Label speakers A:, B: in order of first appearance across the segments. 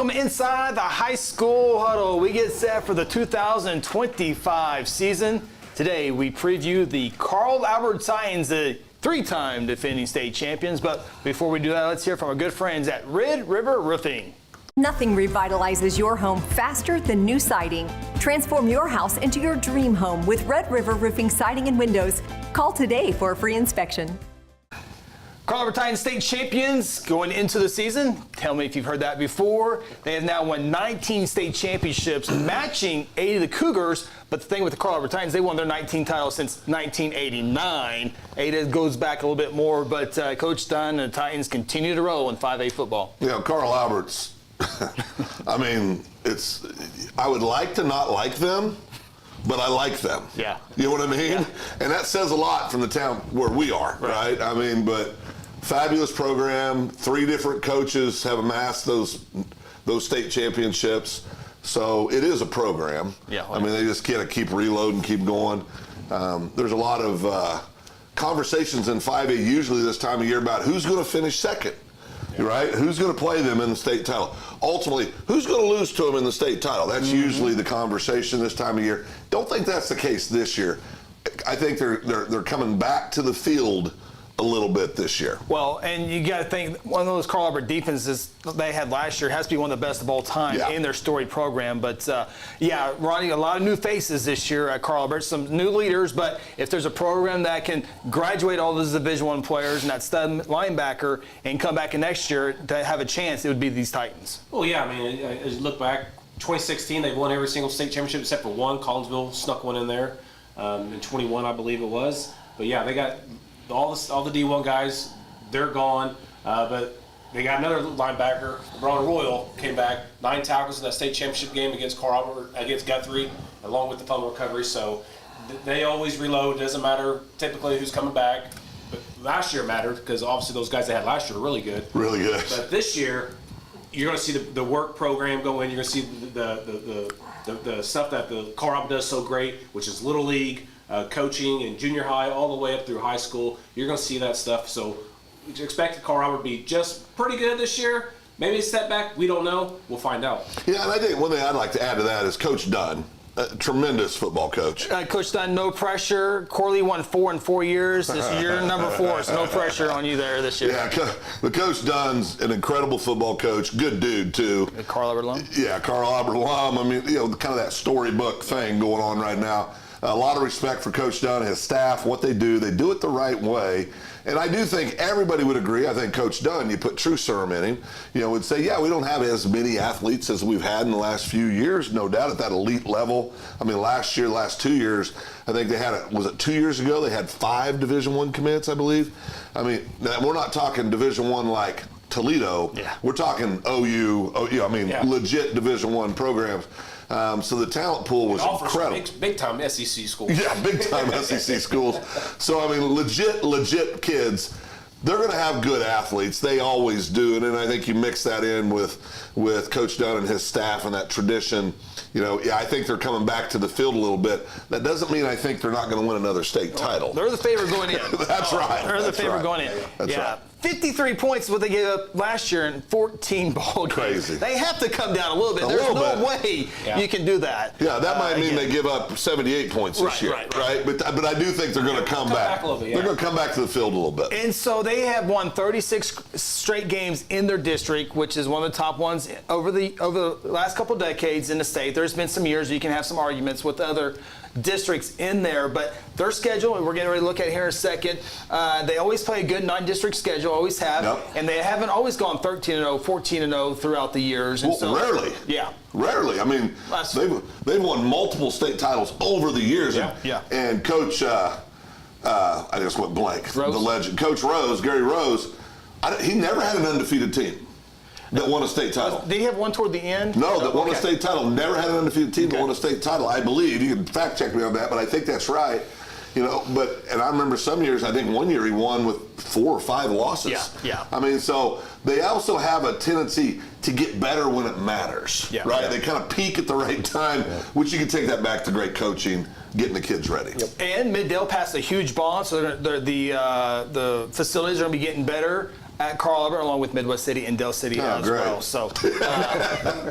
A: Welcome inside the High School Huddle. We get set for the 2025 season. Today we preview the Carl Albert Titans, the three-time defending state champions. But before we do that, let's hear from our good friends at Red River Roofing.
B: Nothing revitalizes your home faster than new siding. Transform your house into your dream home with Red River Roofing Siding and Windows. Call today for a free inspection.
A: Carl Albert Titans state champions going into the season. Tell me if you've heard that before. They have now won 19 state championships, matching 8 of the Cougars. But the thing with the Carl Albert Titans, they won their 19 titles since 1989. 8 goes back a little bit more, but Coach Dunn and the Titans continue to roll in 5A football.
C: You know, Carl Albert's, I mean, I would like to not like them, but I like them.
A: Yeah.
C: You know what I mean?
A: Yeah.
C: And that says a lot from the town where we are, right? I mean, but fabulous program. 3 different coaches have amassed those state championships. So it is a program.
A: Yeah.
C: I mean, they just gotta keep reloading, keep going. There's a lot of conversations in 5A usually this time of year about who's going to finish second. Right? Who's going to play them in the state title? Ultimately, who's going to lose to them in the state title? That's usually the conversation this time of year. Don't think that's the case this year. I think they're coming back to the field a little bit this year.
A: Well, and you got to think one of those Carl Albert defenses they had last year has to be one of the best of all time in their storied program. But yeah, Ronnie, a lot of new faces this year at Carl Albert, some new leaders. But if there's a program that can graduate all those Division I players and that stud linebacker and come back in next year to have a chance, it would be these Titans.
D: Well, yeah, I mean, as you look back, 2016 they won every single state championship except for one. Collinsville snuck one in there in 21, I believe it was. But yeah, they got all the D1 guys, they're gone, but they got another linebacker. Ron Royal came back, 9 tackles in that state championship game against against Guthrie, along with the fumble recovery. So they always reload. Doesn't matter typically who's coming back. But last year mattered because obviously those guys they had last year were really good.
C: Really good.
D: But this year, you're going to see the work program go in. You're going to see the stuff that the Carl Albert does so great, which is Little League. Coaching in junior high all the way up through high school, you're going to see that stuff. So we expect Carl Albert to be just pretty good this year. Maybe a setback, we don't know. We'll find out.
C: Yeah, and I think one thing I'd like to add to that is Coach Dunn, a tremendous football coach.
A: Coach Dunn, no pressure. Corley won 4 in 4 years. This is your number 4, so no pressure on you there this year.
C: Yeah, the Coach Dunn's an incredible football coach, good dude too.
A: Carl Albert alum?
C: Yeah, Carl Albert alum. I mean, you know, kind of that storybook thing going on right now. A lot of respect for Coach Dunn and his staff, what they do it the right way. And I do think everybody would agree. I think Coach Dunn, you put true serum in him, you know, would say, yeah, we don't have as many athletes as we've had in the last few years, no doubt, at that elite level. I mean, last 2 years, I think they had, was it 2 years ago, they had 5 Division I commits, I believe. I mean, we're not talking Division I like Toledo.
A: Yeah.
C: We're talking OU, I mean, legit Division I programs. So the talent pool was incredible.
D: Big time SEC schools.
C: Yeah, big time SEC schools. So I mean, legit kids. They're going to have good athletes. They always do, and I think you mix that in with Coach Dunn and his staff and that tradition. You know, yeah, I think they're coming back to the field a little bit. That doesn't mean I think they're not going to win another state title.
A: They're the favorite going in.
C: That's right.
A: They're the favorite going in.
C: That's right.
A: 53 points is what they gave up last year in 14 ball games.
C: Crazy.
A: They have to come down a little bit. There's no way you can do that.
C: Yeah, that might mean they give up 78 points this year, right? But I do think they're going to come back.
D: A little bit,
C: They're going to come back to the field a little bit.
A: And so they have won 36 straight games in their district, which is one of the top ones over the last couple of decades in the state. There's been some years you can have some arguments with other districts in there, but their schedule, and we're getting ready to look at here in a second, they always play a good non-district schedule, always have, and they haven't always gone 13-0, 14-0 throughout the years. And
C: well, rarely.
A: Yeah.
C: Rarely. I mean, they've won multiple state titles over the years.
A: Yeah.
C: And Coach, I just went blank,
A: Rose?
C: The legend, Coach Rose, Gary Rose, he never had an undefeated team that won a state title.
A: Did he have one toward the end?
C: No, that won a state title. Never had an undefeated team that won a state title, I believe. You can fact check me on that, but I think that's right. You know, and I remember some years, I think one year he won with 4 or 5 losses.
A: Yeah.
C: I mean, so they also have a tendency to get better when it matters, right? Yeah. They kind of peak at the right time, which you can take that back to great coaching, getting the kids ready.
A: And Middale passed a huge bond, so the facilities are going to be getting better. at Carl Albert, along with Midwest City and Dale City as
C: great.
A: well. So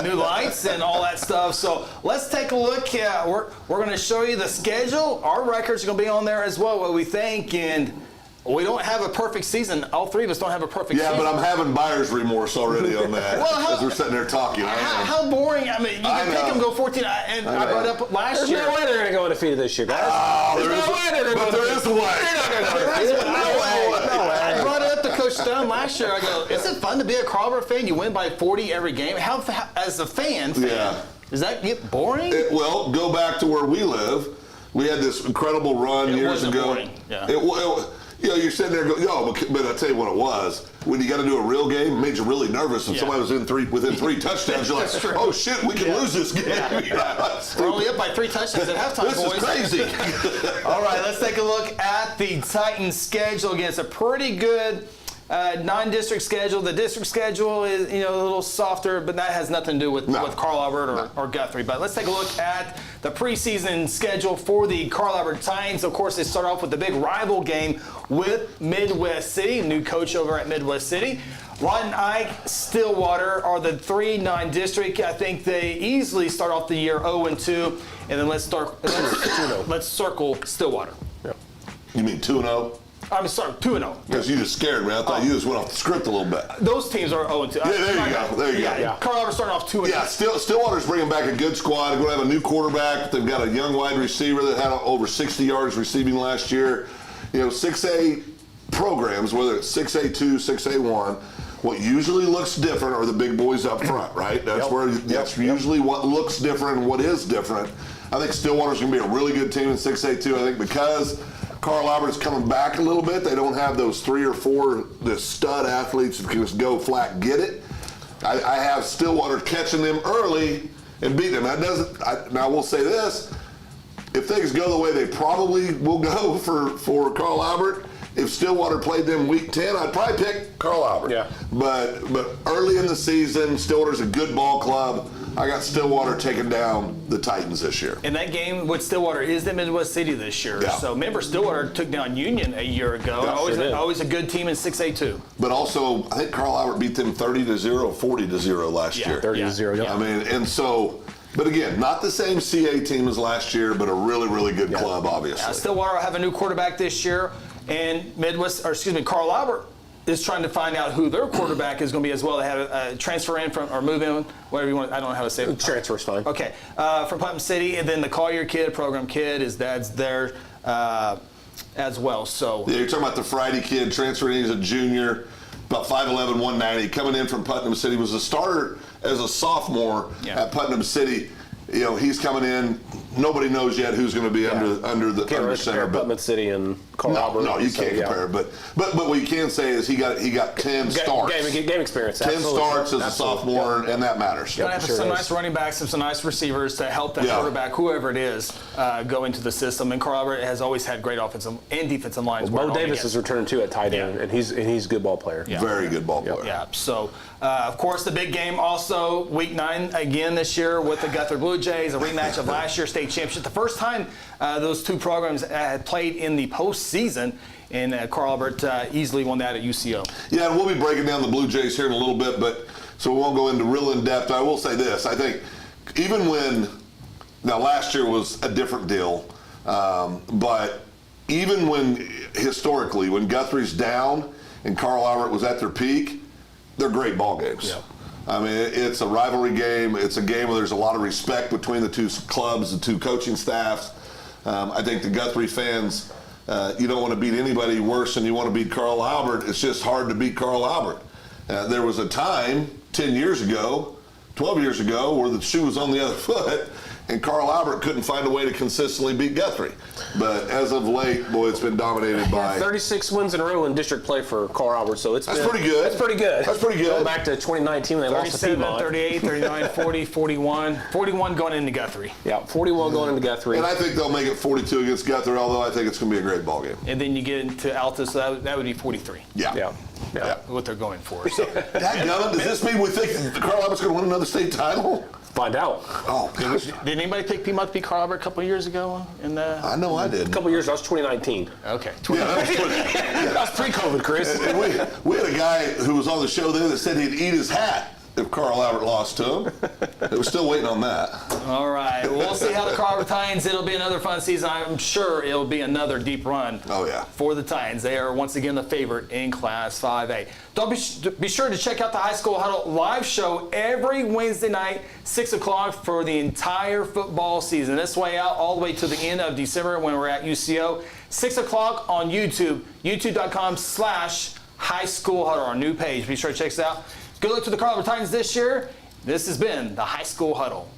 A: new lights and all that stuff. So let's take a look. We're going to show you the schedule. Our records are going to be on there as well, what we think. And we don't have a perfect season. All three of us don't have a perfect season.
C: Yeah, but I'm having buyer's remorse already on that as we're sitting there talking.
A: How boring. I mean, you can pick them go 14. And I brought up last year.
E: There's no way they're going to go undefeated this year, guys.
C: There is a way.
A: I brought it up to Coach Stone last year. I go, is it fun to be a Carl Albert fan? You win by 40 every game. How as a fan, does that get boring?
C: Well, go back to where we live. We had this incredible run years ago.
A: Boring. Yeah.
C: You're sitting there going, but I'll tell you what it was. When you got to do a real game, it made you really nervous. If somebody was within three touchdowns, you're like, oh shit, we can lose this game.
A: We're only up by 3 touchdowns at halftime,
C: This
A: boys.
C: is crazy.
A: All right, let's take a look at the Titans schedule. Again, it's a pretty good non-district schedule. The district schedule is a little softer, but that has nothing to do with Carl Albert or Guthrie. But let's take a look at the preseason schedule for the Carl Albert Titans. Of course, they start off with the big rival game with Midwest City, new coach over at Midwest City. Ron Ike, Stillwater are the 3 non-district. I think they easily start off the year 0-2, and then let's circle Stillwater.
C: You mean 2-0?
A: I'm sorry, 2-0.
C: Because you just scared me. I thought you just went off the script a little bit.
A: Those teams are 0-2.
C: Yeah, there you go.
A: Carl Albert starting off 2-0.
C: Yeah, Stillwater's bringing back a good squad. They're going to have a new quarterback. They've got a young wide receiver that had over 60 yards receiving last year. 6A programs, whether it's 6A2, 6A1, what usually looks different are the big boys up front, right? That's usually what looks different and what is different. I think Stillwater's going to be a really good team in 6A2. I think because Carl Albert's coming back a little bit, they don't have those 3 or 4 the stud athletes that can just go flat get it. I have Stillwater catching them early and beating them. Now we'll say this: if things go the way they probably will go for Carl Albert, if Stillwater played them week 10, I'd probably pick Carl Albert.
E: Yeah.
C: But early in the season, Stillwater's a good ball club. I got Stillwater taking down the Titans this year.
A: And that game with Stillwater is in Midwest City this year.
C: Yeah.
A: So remember, Stillwater took down Union a year ago.
C: Yeah,
A: always a good team in 6A2.
C: But also, I think Carl Albert beat them 30-0, 40-0 last year.
E: 30-0. Yeah.
C: I mean, and so, but again, not the same CA team as last year, but a really, really good club, obviously.
A: Stillwater will have a new quarterback this year, and Carl Albert is trying to find out who their quarterback is going to be as well. They have a transfer in from, or move in, whatever you want. I don't know how to say it.
E: Transfer's fine.
A: Okay. From Putnam City, and then the Collier kid, program kid, his dad's there as well. So
C: Yeah, you're talking about the Friday kid transferring. He's a junior, about 5'11", 190, coming in from Putnam City. Was a starter as a sophomore at Putnam City. He's coming in. Nobody knows yet who's going to be under center.
E: Putnam City and Carl Albert.
C: No, you can't compare. But what you can say is he got 10 starts.
E: Game experience.
C: 10 starts as a sophomore, and that matters.
A: You're going to have some nice running backs and some nice receivers to help that quarterback, whoever it is, go into the system. And Carl Albert has always had great offensive and defensive lines.
E: Bo Davis is returning too at tight end, and he's a good ball player.
A: Yeah.
C: Very good ball player.
A: Yeah. So, of course, the big game also week 9 again this year with the Guthrie Blue Jays, a rematch of last year's state championship. The first time those two programs had played in the postseason, and Carl Albert easily won that at UCO.
C: Yeah, and we'll be breaking down the Blue Jays here in a little bit, but so we won't go into real in depth. I will say this: I think even last year was a different deal, but even historically when Guthrie's down and Carl Albert was at their peak, they're great ball games. Yeah. I mean, it's a rivalry game. It's a game where there's a lot of respect between the two clubs, the two coaching staffs. I think the Guthrie fans, you don't want to beat anybody worse than you want to beat Carl Albert. It's just hard to beat Carl Albert. There was a time 10 years ago, 12 years ago, where the shoe was on the other foot, and Carl Albert couldn't find a way to consistently beat Guthrie. But as of late, boy, it's been dominated by
E: 36 wins in a row in district play for Carl Albert, so that's
C: pretty good.
E: That's pretty good.
C: That's pretty good.
E: Going back to 2019 when they lost to
A: 37,
E: Piedmont.
A: 38, 39, 40, 41. 41 going into Guthrie.
E: Yeah, 41 going into Guthrie.
C: And I think they'll make it 42 against Guthrie, although I think it's going to be a great ball game.
A: And then you get into Altus, so that would be 43.
C: Yeah.
A: What they're going for. So.
C: Dadgummit, does this mean we think Carl Albert's going to win another state title?
E: Find out.
C: Oh, goodness.
A: Didn't anybody pick Piedmont to beat Carl Albert a couple of years ago?
C: I know I did.
E: A couple years, that was 2019.
A: Okay.
C: Yeah, that was
E: That was pre-COVID, Chris.
C: And we had a guy who was on the show there that said he'd eat his hat if Carl Albert lost to him. It was still waiting on that.
A: All right. We'll see how the Carl Albert Titans. It'll be another fun season. I'm sure it'll be another deep run.
C: Oh, yeah.
A: For the Titans. They are once again the favorite in Class 5A. Don't be sure to check out the High School Huddle live show every Wednesday night, 6 o'clock for the entire football season. This way out all the way to the end of December when we're at UCO. 6 o'clock on YouTube, youtube.com/High School Huddle, our new page. Be sure to check us out. Good luck to the Carl Albert Titans this year. This has been the High School Huddle.